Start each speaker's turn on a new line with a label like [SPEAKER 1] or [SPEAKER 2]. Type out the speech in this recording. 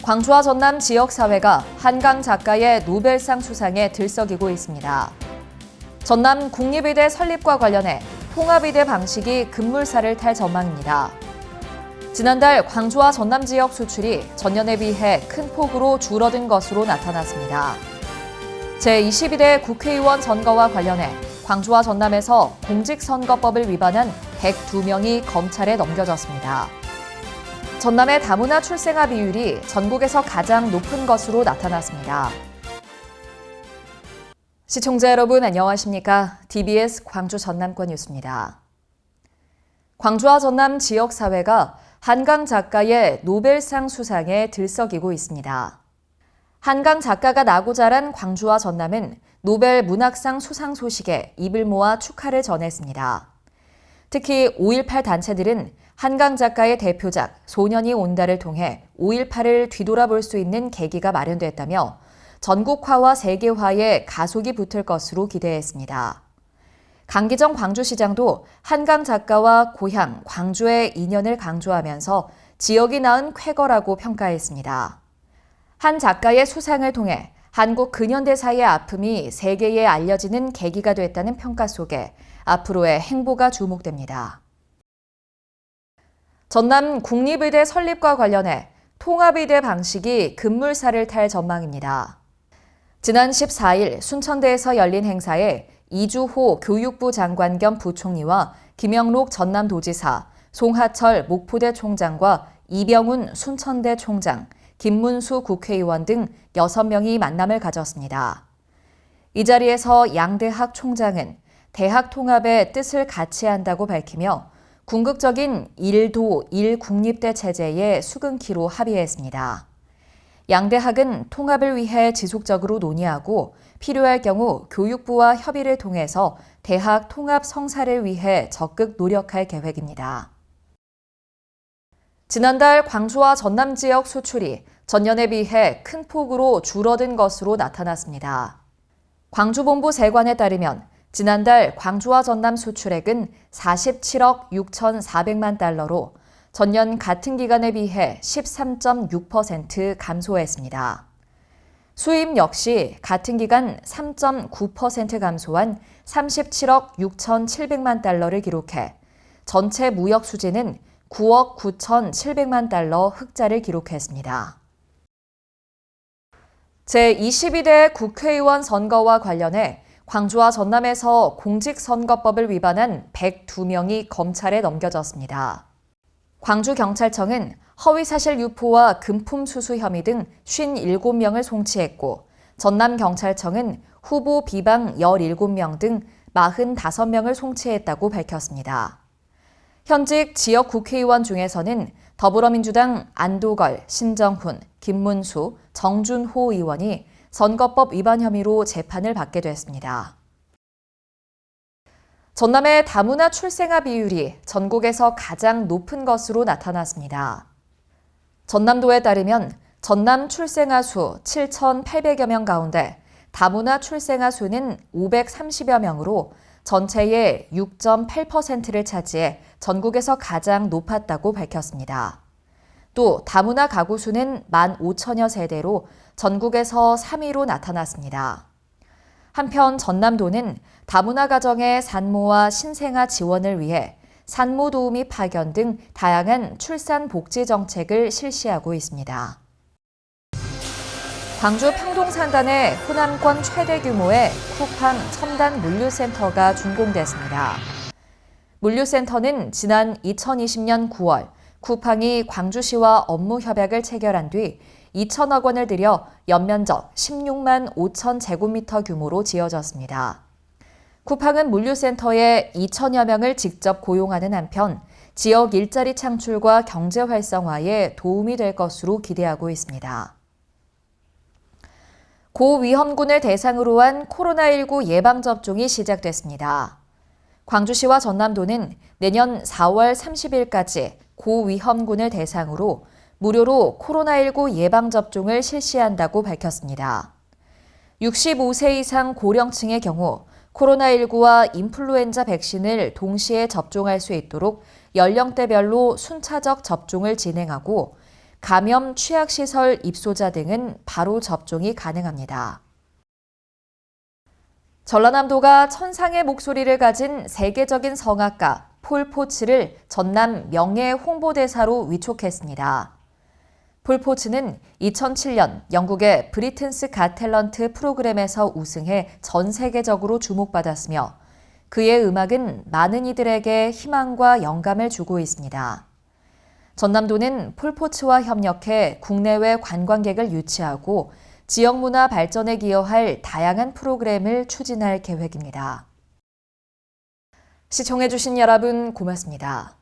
[SPEAKER 1] 광주와 전남 지역사회가 한강 작가의 노벨상 수상에 들썩이고 있습니다. 전남 국립의대 설립과 관련해 통합의대 방식이 급물살을 탈 전망입니다. 지난달 광주와 전남 지역 수출이 전년에 비해 큰 폭으로 줄어든 것으로 나타났습니다. 제22대 국회의원 선거와 관련해 광주와 전남에서 공직선거법을 위반한 102명이 검찰에 넘겨졌습니다. 전남의 다문화 출생아 비율이 전국에서 가장 높은 것으로 나타났습니다. 시청자 여러분 안녕하십니까? DBS 광주 전남권 뉴스입니다. 광주와 전남 지역사회가 한강 작가의 노벨상 수상에 들썩이고 있습니다. 한강 작가가 나고 자란 광주와 전남은 노벨 문학상 수상 소식에 입을 모아 축하를 전했습니다. 특히 5.18 단체들은 한강 작가의 대표작 소년이 온다를 통해 5.18을 뒤돌아볼 수 있는 계기가 마련됐다며 전국화와 세계화에 가속이 붙을 것으로 기대했습니다. 강기정 광주시장도 한강 작가와 고향 광주의 인연을 강조하면서 지역이 낳은 쾌거라고 평가했습니다. 한 작가의 수상을 통해 한국 근현대사의 아픔이 세계에 알려지는 계기가 됐다는 평가 속에 앞으로의 행보가 주목됩니다. 전남 국립의대 설립과 관련해 통합의대 방식이 급물살을 탈 전망입니다. 지난 14일 순천대에서 열린 행사에 이주호 교육부 장관 겸 부총리와 김영록 전남도지사, 송하철 목포대 총장과 이병훈 순천대 총장, 김문수 국회의원 등 6명이 만남을 가졌습니다. 이 자리에서 양대학 총장은 대학 통합의 뜻을 같이 한다고 밝히며 궁극적인 1도 1국립대 체제에 수긍키로 합의했습니다. 양대학은 통합을 위해 지속적으로 논의하고 필요할 경우 교육부와 협의를 통해서 대학 통합 성사를 위해 적극 노력할 계획입니다. 지난달 광주와 전남 지역 수출이 전년에 비해 큰 폭으로 줄어든 것으로 나타났습니다. 광주본부 세관에 따르면 지난달 광주와 전남 수출액은 47억 6,400만 달러로 전년 같은 기간에 비해 13.6% 감소했습니다. 수입 역시 같은 기간 3.9% 감소한 37억 6,700만 달러를 기록해 전체 무역 수지는 9억 9,700만 달러 흑자를 기록했습니다. 제22대 국회의원 선거와 관련해 광주와 전남에서 공직선거법을 위반한 102명이 검찰에 넘겨졌습니다. 광주경찰청은 허위사실 유포와 금품 수수 혐의 등 57명을 송치했고 전남경찰청은 후보 비방 17명 등 45명을 송치했다고 밝혔습니다. 현직 지역 국회의원 중에서는 더불어민주당 안도걸, 신정훈, 김문수, 정준호 의원이 선거법 위반 혐의로 재판을 받게 됐습니다. 전남의 다문화 출생아 비율이 전국에서 가장 높은 것으로 나타났습니다. 전남도에 따르면 전남 출생아 수 7,800여 명 가운데 다문화 출생아 수는 530여 명으로 전체의 6.8%를 차지해 전국에서 가장 높았다고 밝혔습니다. 또 다문화 가구 수는 15,000여 세대로 전국에서 3위로 나타났습니다. 한편 전남도는 다문화 가정의 산모와 신생아 지원을 위해 산모 도우미 파견 등 다양한 출산 복지 정책을 실시하고 있습니다. 광주 평동산단의 호남권 최대 규모의 쿠팡 첨단 물류센터가 준공됐습니다. 물류센터는 지난 2020년 9월 쿠팡이 광주시와 업무 협약을 체결한 뒤 2천억 원을 들여 연면적 16만 5천 제곱미터 규모로 지어졌습니다. 쿠팡은 물류센터에 2천여 명을 직접 고용하는 한편 지역 일자리 창출과 경제 활성화에 도움이 될 것으로 기대하고 있습니다. 고위험군을 대상으로 한 코로나19 예방접종이 시작됐습니다. 광주시와 전남도는 내년 4월 30일까지 고위험군을 대상으로 무료로 코로나19 예방접종을 실시한다고 밝혔습니다. 65세 이상 고령층의 경우 코로나19와 인플루엔자 백신을 동시에 접종할 수 있도록 연령대별로 순차적 접종을 진행하고 감염 취약시설 입소자 등은 바로 접종이 가능합니다. 전라남도가 천상의 목소리를 가진 세계적인 성악가 폴 포츠를 전남 명예 홍보대사로 위촉했습니다. 폴 포츠는 2007년 영국의 브리튼스 갓 탤런트 프로그램에서 우승해 전 세계적으로 주목받았으며 그의 음악은 많은 이들에게 희망과 영감을 주고 있습니다. 전남도는 폴 포츠와 협력해 국내외 관광객을 유치하고 지역 문화 발전에 기여할 다양한 프로그램을 추진할 계획입니다. 시청해주신 여러분 고맙습니다.